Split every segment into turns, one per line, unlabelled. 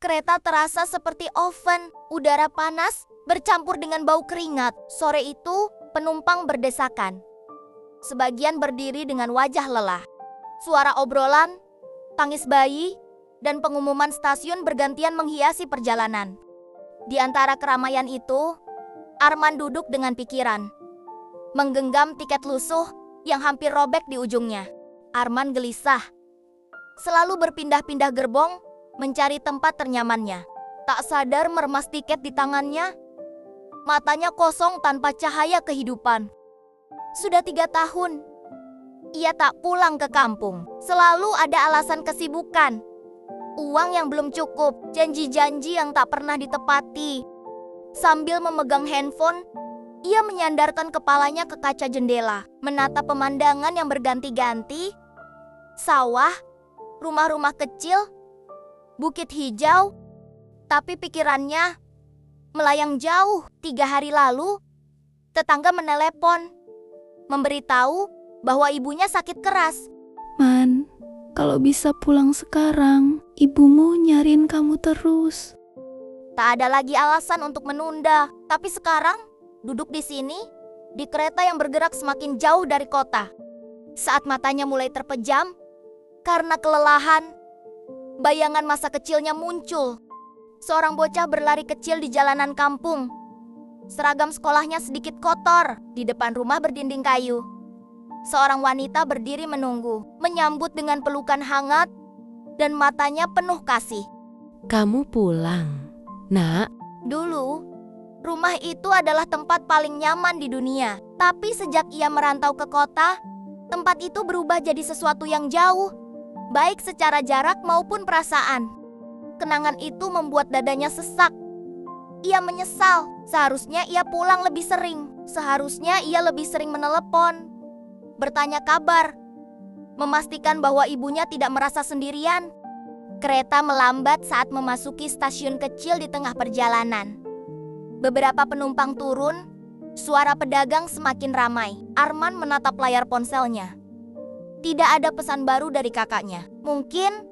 kereta terasa seperti oven. Udara panas bercampur dengan bau keringat. Sore itu, penumpang berdesakan. Sebagian berdiri dengan wajah lelah. Suara obrolan, tangis bayi, dan pengumuman stasiun bergantian menghiasi perjalanan. Di antara keramaian itu, Arman duduk dengan pikiran. Menggenggam tiket lusuh yang hampir robek di ujungnya. Arman gelisah. Selalu berpindah-pindah gerbong, mencari tempat ternyamannya. Tak sadar meremas tiket di tangannya. Matanya kosong tanpa cahaya kehidupan. Sudah 3 tahun. Ia tak pulang ke kampung. Selalu ada alasan kesibukan. Uang yang belum cukup, janji-janji yang tak pernah ditepati. Sambil memegang handphone, ia menyandarkan kepalanya ke kaca jendela, menatap pemandangan yang berganti-ganti. Sawah, rumah-rumah kecil, bukit hijau. Tapi pikirannya melayang jauh. 3 hari lalu, tetangga menelepon, memberitahu bahwa ibunya sakit keras.
Man, kalau bisa pulang sekarang, ibumu nyariin kamu terus.
Tak ada lagi alasan untuk menunda. Tapi sekarang, duduk di sini, di kereta yang bergerak semakin jauh dari kota. Saat matanya mulai terpejam, karena kelelahan, bayangan masa kecilnya muncul. Seorang bocah berlari kecil di jalanan kampung. Seragam sekolahnya sedikit kotor, di depan rumah berdinding kayu. Seorang wanita berdiri menunggu, menyambut dengan pelukan hangat, dan matanya penuh kasih.
Kamu pulang, Nak?
Dulu, rumah itu adalah tempat paling nyaman di dunia. Tapi sejak ia merantau ke kota, tempat itu berubah jadi sesuatu yang jauh, baik secara jarak maupun perasaan. Kenangan itu membuat dadanya sesak. Ia menyesal. Seharusnya ia pulang lebih sering. Seharusnya ia lebih sering menelepon, bertanya kabar, memastikan bahwa ibunya tidak merasa sendirian. Kereta melambat saat memasuki stasiun kecil di tengah perjalanan. Beberapa penumpang turun, suara pedagang semakin ramai. Arman menatap layar ponselnya. Tidak ada pesan baru dari kakaknya. Mungkin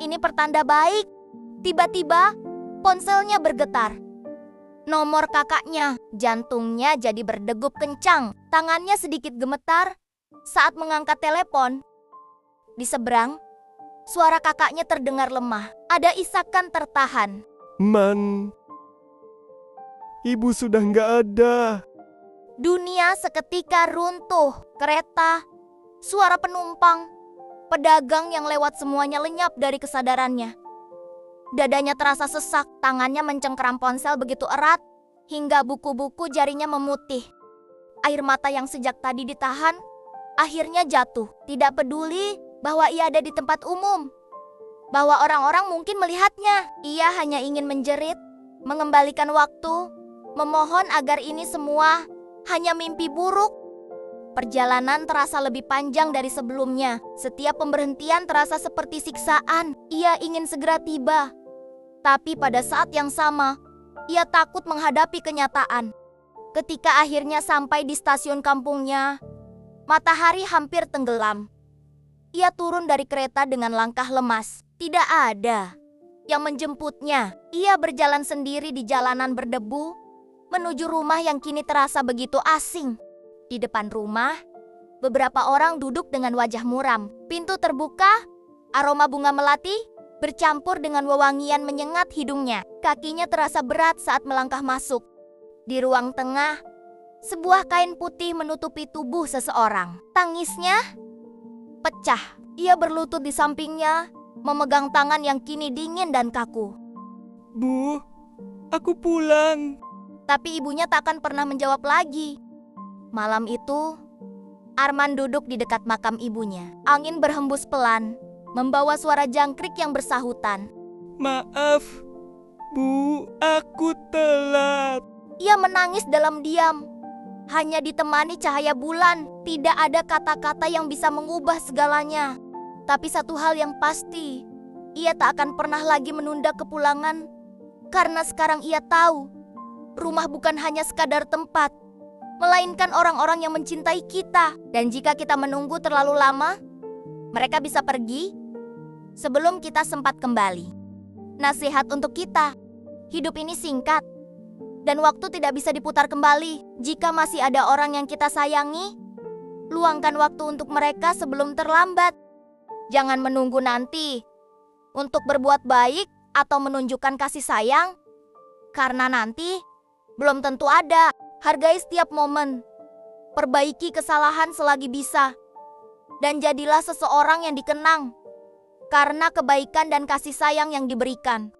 ini pertanda baik. Tiba-tiba ponselnya bergetar. Nomor kakaknya, jantungnya jadi berdegup kencang. Tangannya sedikit gemetar saat mengangkat telepon. Di seberang, suara kakaknya terdengar lemah. Ada isakan tertahan.
Man, ibu sudah nggak ada.
Dunia seketika runtuh. Kereta, suara penumpang, pedagang yang lewat semuanya lenyap dari kesadarannya. Dadanya terasa sesak, tangannya mencengkeram ponsel begitu erat, hingga buku-buku jarinya memutih. Air mata yang sejak tadi ditahan, akhirnya jatuh. Tidak peduli bahwa ia ada di tempat umum, bahwa orang-orang mungkin melihatnya. Ia hanya ingin menjerit, mengembalikan waktu, memohon agar ini semua hanya mimpi buruk. Perjalanan terasa lebih panjang dari sebelumnya. Setiap pemberhentian terasa seperti siksaan. Ia ingin segera tiba. Tapi pada saat yang sama, ia takut menghadapi kenyataan. Ketika akhirnya sampai di stasiun kampungnya, matahari hampir tenggelam. Ia turun dari kereta dengan langkah lemas. Tidak ada yang menjemputnya. Ia berjalan sendiri di jalanan berdebu, menuju rumah yang kini terasa begitu asing. Di depan rumah, beberapa orang duduk dengan wajah muram. Pintu terbuka, aroma bunga melati bercampur dengan wewangian menyengat hidungnya. Kakinya terasa berat saat melangkah masuk. Di ruang tengah, sebuah kain putih menutupi tubuh seseorang. Tangisnya pecah. Ia berlutut di sampingnya, memegang tangan yang kini dingin dan kaku.
Bu, aku pulang.
Tapi ibunya tak akan pernah menjawab lagi. Malam itu, Arman duduk di dekat makam ibunya. Angin berhembus pelan, membawa suara jangkrik yang bersahutan.
Maaf, Bu, aku telat.
Ia menangis dalam diam, hanya ditemani cahaya bulan. Tidak ada kata-kata yang bisa mengubah segalanya. Tapi satu hal yang pasti, ia tak akan pernah lagi menunda kepulangan. Karena sekarang ia tahu, rumah bukan hanya sekadar tempat, melainkan orang-orang yang mencintai kita. Dan jika kita menunggu terlalu lama, mereka bisa pergi sebelum kita sempat kembali. Nasihat untuk kita. Hidup ini singkat. Dan waktu tidak bisa diputar kembali. Jika masih ada orang yang kita sayangi, luangkan waktu untuk mereka sebelum terlambat. Jangan menunggu nanti untuk berbuat baik atau menunjukkan kasih sayang, karena nanti belum tentu ada. Hargai setiap momen. Perbaiki kesalahan selagi bisa. Dan jadilah seseorang yang dikenang karena kebaikan dan kasih sayang yang diberikan.